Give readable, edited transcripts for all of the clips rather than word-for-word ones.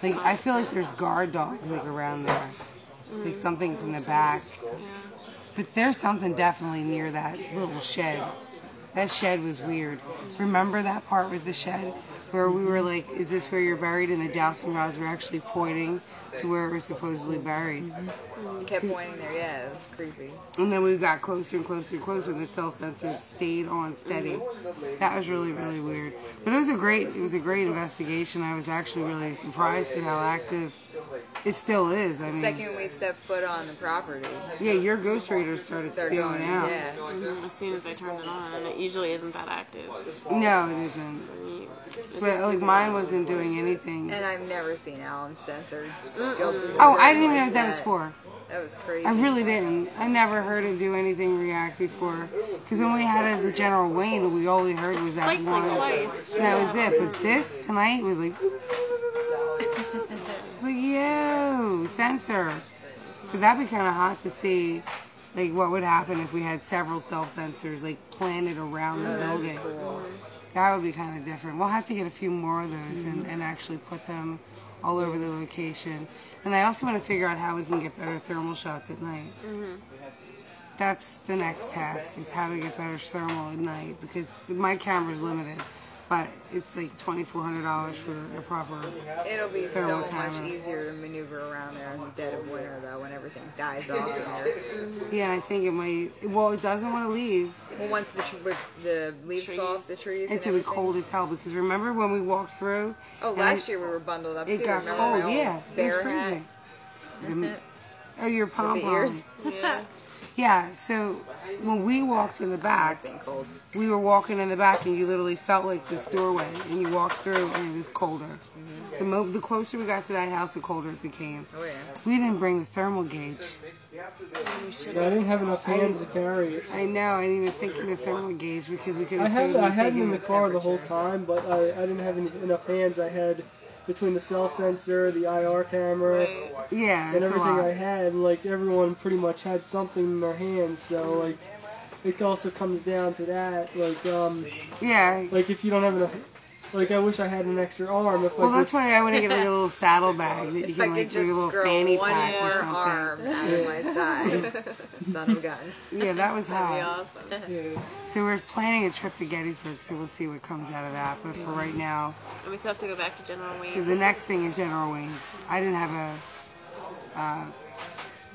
Like, I feel like there's guard dogs, like, around there. Like, something's in the back. But there's something definitely near that little shed. That shed was weird. Remember that part with the shed? Where we were like, is this where you're buried? And the dowsing rods were actually pointing to where it was supposedly buried. It kept pointing there, yeah, it was creepy. And then we got closer and closer and closer, and the cell sensor stayed on steady. That was really, really weird. But it was a great investigation. I was actually really surprised at how active it still is. I mean, The second we stepped foot on the property. yeah, your Ghost Radar started spewing going, out. yeah. As soon as I turned it on, and it usually isn't that active. No, it isn't. But like mine wasn't doing anything. And I've never seen Alan censored. Oh, I didn't even know what that was for. That was crazy. I really didn't. I never heard it do anything react before. Because when we had it at the General Wayne, we only heard was that Spiked one. like twice. And that was it. But this tonight was like, like, yo, censor. So that'd be kind of hot to see, like, what would happen if we had several self-sensors, like, planted around the building. That would be kind of different. We'll have to get a few more of those and actually put them all over the location. And I also want to figure out how we can get better thermal shots at night. That's the next task, is how to get better thermal at night, because my camera's limited. But it's like $2,400 for a proper It'll be so thermal much camera. easier to maneuver around there in the dead of winter, though, when everything dies off in there. Yeah, I think it might. Well, it doesn't want to leave. Well, once the leaves fall off the trees and It's gonna be everything. cold as hell, because remember when we walked through? Oh, and last year we were bundled up, it too. got Remember cold. my old Yeah, it was bear hat? freezing. Oh, your pom With the ears. poms. Yeah. Yeah. So when we walked in the back, Been cold. we were walking in the back, and you literally felt like this doorway, and you walked through, and it was colder. The closer we got to that house, the colder it became. Oh, yeah. We didn't bring the thermal gauge. I didn't have enough hands to carry it. I know. I didn't even think of the thermal gauge because we could have. I had it in the car the whole time, but I didn't have enough hands. I had between the cell sensor, the IR camera, Yeah, and it's a everything lot. I had. Like everyone pretty much had something in their hands. So like, it also comes down to that. Yeah. Like if you don't have enough. Like, I wish I had an extra arm. If Well, I that's why I want to get like a little saddle bag that you If can I like could do a just little grow fanny one pack or more something. arm out of my side. Son of a gun. Yeah, that was That'd be hot. awesome. Yeah. So we're planning a trip to Gettysburg, so we'll see what comes out of that. But for right now, And we still have to go back to General so Wayne. the next thing is General Wayne's. I didn't have a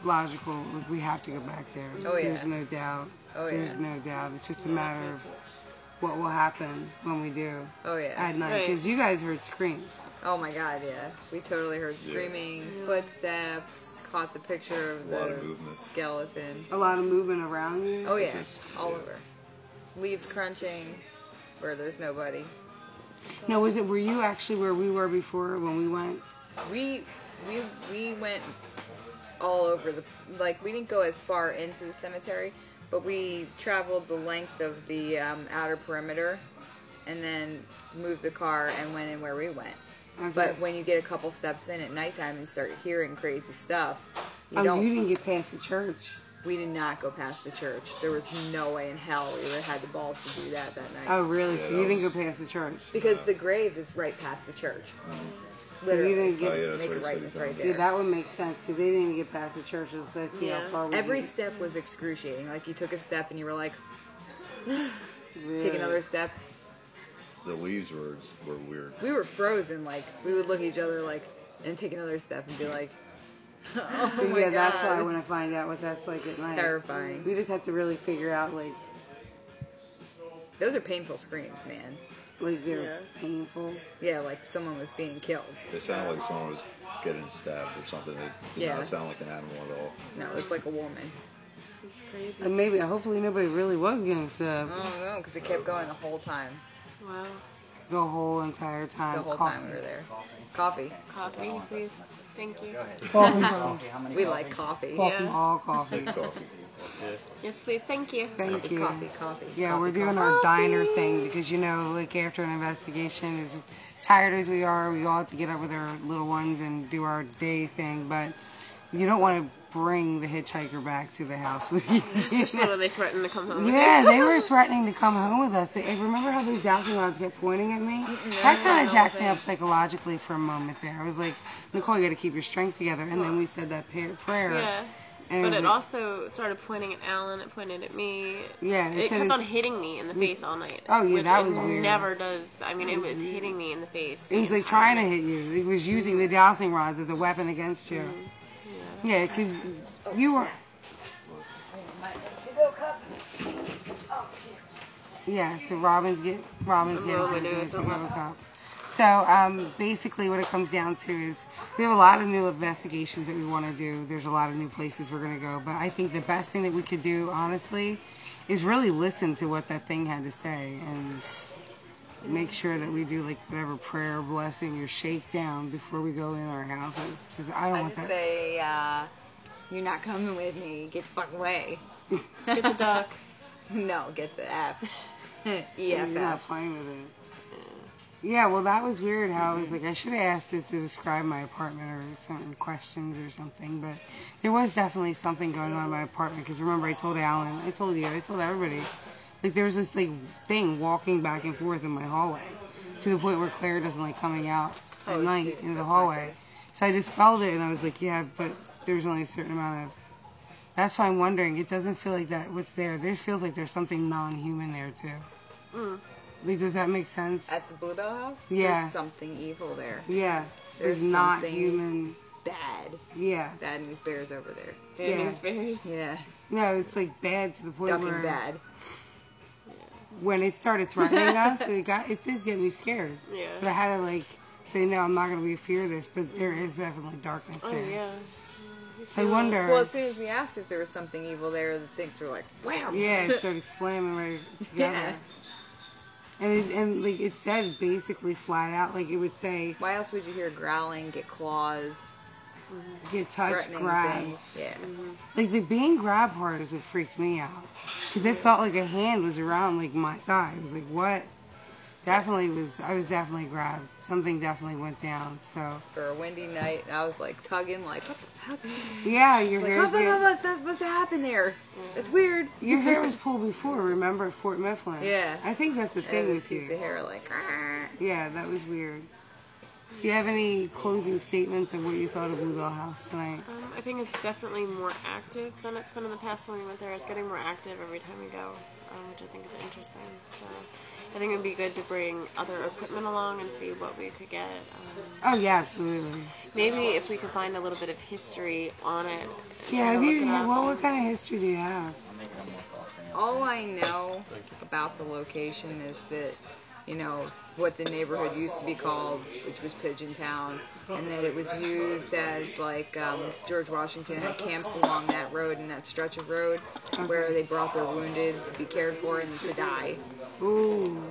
logical. We have to go back there. Oh, yeah. There's no doubt. Oh, There's yeah. no doubt. It's just a matter of what will happen when we do Oh, yeah. at night. Right. Because you guys heard screams. Oh my god, yeah. We totally heard screaming, footsteps, caught the picture of lot of the movement. skeleton. A lot of movement around you. Oh yeah, all over. Leaves crunching where there's nobody. Now, were you actually where we were before when we went? We went all over we didn't go as far into the cemetery, but we traveled the length of the outer perimeter and then moved the car and went in where we went. Okay. But when you get a couple steps in at nighttime and start hearing crazy stuff, you Oh, don't. you didn't get past the church. We did not go past the church. There was no way in hell we would have had the balls to do that night. Oh, really? Yeah, So you that didn't was- go past the church. Because the grave is right past the church. So you Literally. didn't get. Oh, yeah, that's Make what it you right, said. it's right Yeah, there. that would make sense because they didn't get past the churches. Let's see how Yeah. far we Every get. step was excruciating. Like you took a step and you were like, Really. take another step. The leaves were weird. We were frozen. Like we would look at each other like, and take another step and be like, oh So, my yeah, god. that's why I want to find out what that's like at night. Terrifying. We just have to really figure out Those are painful screams, man. like they're Yeah. painful. Yeah, like someone was being killed. It sounded like someone was getting stabbed or something. It did Yeah. not sound like an animal at all. No, it's like a woman. It's crazy. And maybe, hopefully, nobody really was getting stabbed Oh no, because it kept going the whole time. Wow. the whole entire time. The whole time we were there. Coffee. Coffee, please. Thank you. Coffee. We like coffee. Yeah. All coffee. Coffee. Yes, please. Thank you. Thank you. Coffee. Yeah, coffee, we're doing coffee. our diner thing because, like after an investigation, as tired as we are, we all have to get up with our little ones and do our day thing. But you don't want to bring the hitchhiker back to the house with you. Especially when they threaten to come home. Yeah, they were threatening to come home with us. Remember how those dowsing rods kept pointing at me? That kind of jacked me up psychologically for a moment there. I was like, Nicole, you got to keep your strength together. And then we said that prayer. Yeah. And But was it like- also started pointing at Alan. It pointed at me. Yeah, It said kept on it's- hitting me in the face all night. Oh, yeah, which that it was weird. never does. I mean, it was hitting me in the face. It was like trying to hit you. It was using the dowsing rods as a weapon against you. Yeah, because you were. Yeah, so Robin's getting knows to a lot. go cup. So basically, what it comes down to is we have a lot of new investigations that we want to do. There's a lot of new places we're going to go, but I think the best thing that we could do, honestly, is really listen to what that thing had to say and make sure that we do like whatever prayer, blessing, or shakedown before we go in our houses. Because I don't I want just that. say, you're not coming with me. Get the fuck away. Get the duck. No, get the F. You're EFF. not playing with it. Yeah, well, that was weird. How I was like, I should have asked it to describe my apartment or some questions or something. But there was definitely something going on in my apartment. Because remember, I told Alan, I told you, I told everybody. Like there was this like thing walking back and forth in my hallway, to the point where Claire doesn't like coming out at night into the hallway. So I just felt it, and I was like, yeah, but there's only a certain amount of. That's why I'm wondering. It doesn't feel like that. What's there? There feels like there's something non-human there too. Like, does that make sense? At the Bluebell house? Yeah. There's something evil there. Yeah. There's not something human. Bad. Yeah. Bad news bears over there. Yeah. News bears. Yeah. No, it's like bad to the point Ducking where bad. when it started threatening us, it did get me scared. Yeah. But I had to like say, no, I'm not going to be a fear of this. But there is definitely darkness Oh, there. yeah. So I wonder. Well, as soon as we asked if there was something evil there, the things were like, wham! Yeah, it started slamming right together. Yeah. And like it said basically flat out, like it would say, Why else would you hear growling, get claws, get touched, threatening grabbed. things? Yeah. Like the being grabbed part is what freaked me out. Because it felt like a hand was around like my thigh. I was like, what? I was definitely grabbed. Something definitely went down. So For a windy night, I was like tugging, like, what the fuck? yeah, your Like, hair's what's that supposed to happen there? It's weird. your hair was pulled before, remember, at Fort Mifflin? Yeah. I think that's the thing And a with piece of you. hair, like, "Argh." Yeah, that was weird. So you have any closing statements of what you thought of Bluebell House tonight? I think it's definitely more active than it's been in the past when we went there. It's getting more active every time we go, which I think is interesting. So I think it would be good to bring other equipment along and see what we could get. Oh yeah, absolutely. Maybe if we could find a little bit of history on it. Yeah, try to have you? look it up. What kind of history do you have? All I know about the location is that, you know, what the neighborhood used to be called, which was Pigeon Town, and that it was used as like George Washington had camps along that road and that stretch of road where they brought their wounded to be cared for and to die. Ooh.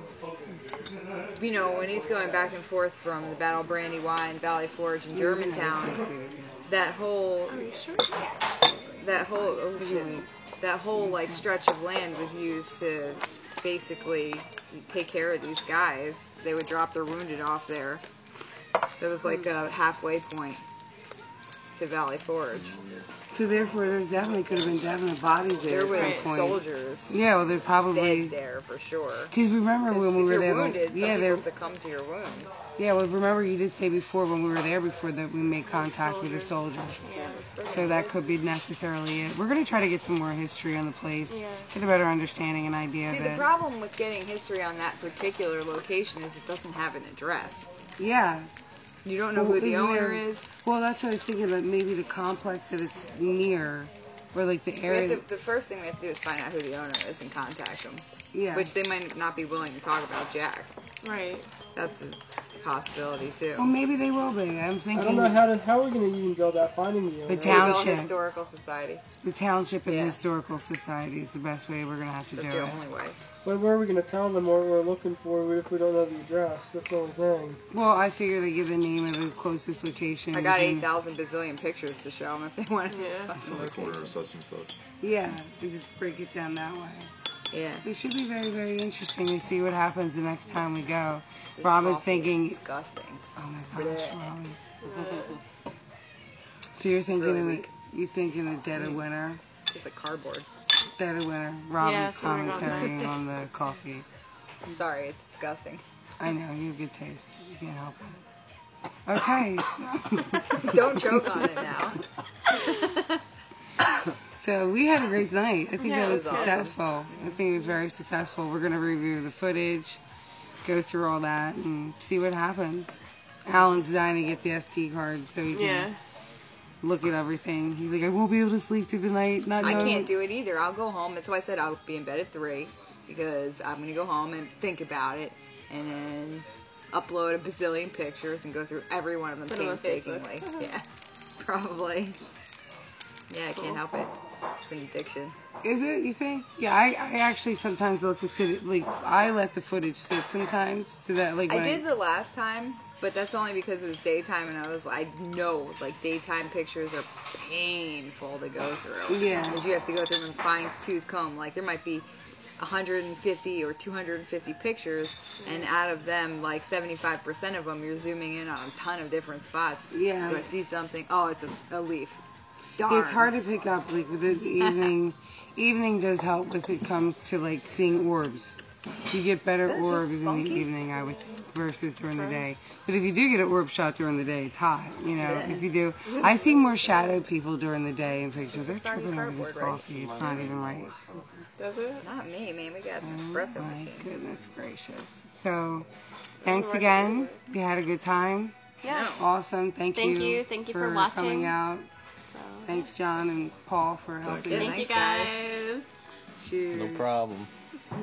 You know, when he's going back and forth from the Battle of Brandywine, Valley Forge, and Germantown, that whole like stretch of land was used to basically take care of these guys. They would drop their wounded off there. It was like a halfway point to Valley Forge. So therefore, there definitely could have been definite bodies there. There at was some point. soldiers Yeah, well, they're probably. dead there for sure. Because remember when we If were you're there? wounded, yeah, some there. people succumb to your wounds. Yeah, well, remember you did say before when we were there before that we made contact with a soldier. Yeah. So that could be necessarily it. We're gonna try to get some more history on the place, Yeah. get a better understanding and idea See, of the it. problem with getting history on that particular location is it doesn't have an address. Yeah. You don't know Well, who the isn't owner there- is. Well, that's what I was thinking. That maybe the complex that it's near, or like the area. The first thing we have to do is find out who the owner is and contact them. Yeah. Which they might not be willing to talk about Jack. Right. That's a possibility too. Well, maybe they will be. I'm I thinking. don't know how we're going to even go about finding the owner. The Louisville township. Historical Society. The township and Yeah. the historical society is the best way we're gonna have to That's do the it. only way. But where are we going to tell them what we're looking for if we don't know the address? That's the only thing. Well, I figured I'd give the name of the closest location. I got within- 8,000 bazillion pictures to show them if they want to. Yeah. find the On the corner location. of such and such. Yeah, and just break it down that way. Yeah. So it should be very, very interesting to see what happens the next time we go. This Robin's coffee is thinking, disgusting. oh my gosh, Blech. Robin. So you're thinking really in weak. You think in the dead of winter? It's like cardboard. Dead of winter. Robin's something like that. commentary on the coffee. Sorry, it's disgusting. I know, you have good taste. You can't help it. Okay, so... Don't choke on it now. So we had a great night. I think Yeah, that it was was awesome. successful. I think it was very successful. We're going to review the footage, go through all that, and see what happens. Alan's dying to get the SD card so he can Yeah. look at everything. He's like, I won't be able to sleep through the night. Not I knowing can't do it either. I'll go home. That's why I said I'll be in bed at 3 because I'm going to go home and think about it and then upload a bazillion pictures and go through every one of them Put 'em on painstakingly. Yeah, probably. Yeah, I can't help it. It's an addiction. Is it, you think? Yeah, I actually sometimes look to sit, like, I let the footage sit sometimes so that, like, I when did the last time, but that's only because it was daytime and I know, like, daytime pictures are painful to go through. Yeah. Because you have to go through them with a fine-tooth comb. Like, there might be 150 or 250 pictures, and out of them, like, 75% of them, you're zooming in on a ton of different spots. Yeah. So I see something, oh, it's a leaf. Darn. It's hard to pick up, like, with the evening. Evening does help with it comes to, like, seeing orbs. You get better orbs in the evening, I would think, versus during the day. But if you do get an orb shot during the day, it's hot, you know. If you do, I see more shadow people during the day in pictures. They're tripping over this cardboard, right? coffee. It's not even right. Does it? Not me, man. We got an espresso My machine. goodness gracious. So, thanks again. We had a good time. Yeah. Awesome. Thank you. Thank you for watching. coming out. So, Thanks, John and Paul, for helping you. me. thank you Thanks, guys. Cheers. No problem.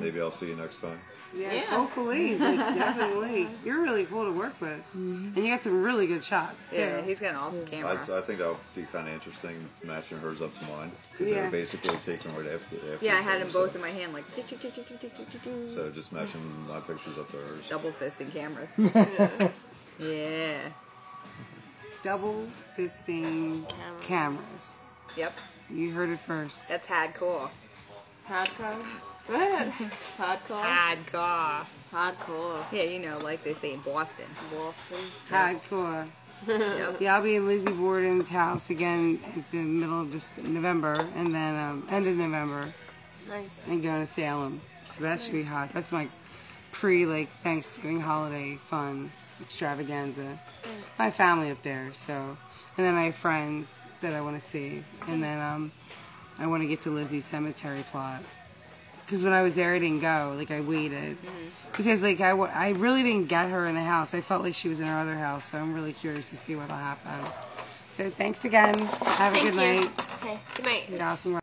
Maybe I'll see you next time. Yes, Yeah. hopefully. Like, definitely. You're really cool to work with. And you got some really good shots, too. Yeah, he's got an awesome camera. I think that'll be kind of interesting matching hers up to mine because Yeah. they're basically taking right after. Yeah, I each had other, them both in my hand, like So just matching my pictures up to hers. double fisting cameras. Yeah. Double fisting cameras. Yep. You heard it first. That's hardcore. Hardcore. Go ahead. Hardcore. Hardcore. Hardcore. Yeah, you know, like they say in Boston. Boston. Hardcore. Yep. Yeah, I'll be in Lizzie Borden's house again at the middle of this November, and then end of November, Nice. and going to Salem. So that should be hot. That's my Thanksgiving holiday fun extravaganza. My family up there, so, and then I have friends that I want to see, and then I want to get to Lizzie's cemetery plot. Because when I was there, I didn't go. Like, I waited. Because, like, I really didn't get her in the house. I felt like she was in her other house, so I'm really curious to see what'll happen. So, thanks again. Have a good night. Okay. Good night. Awesome.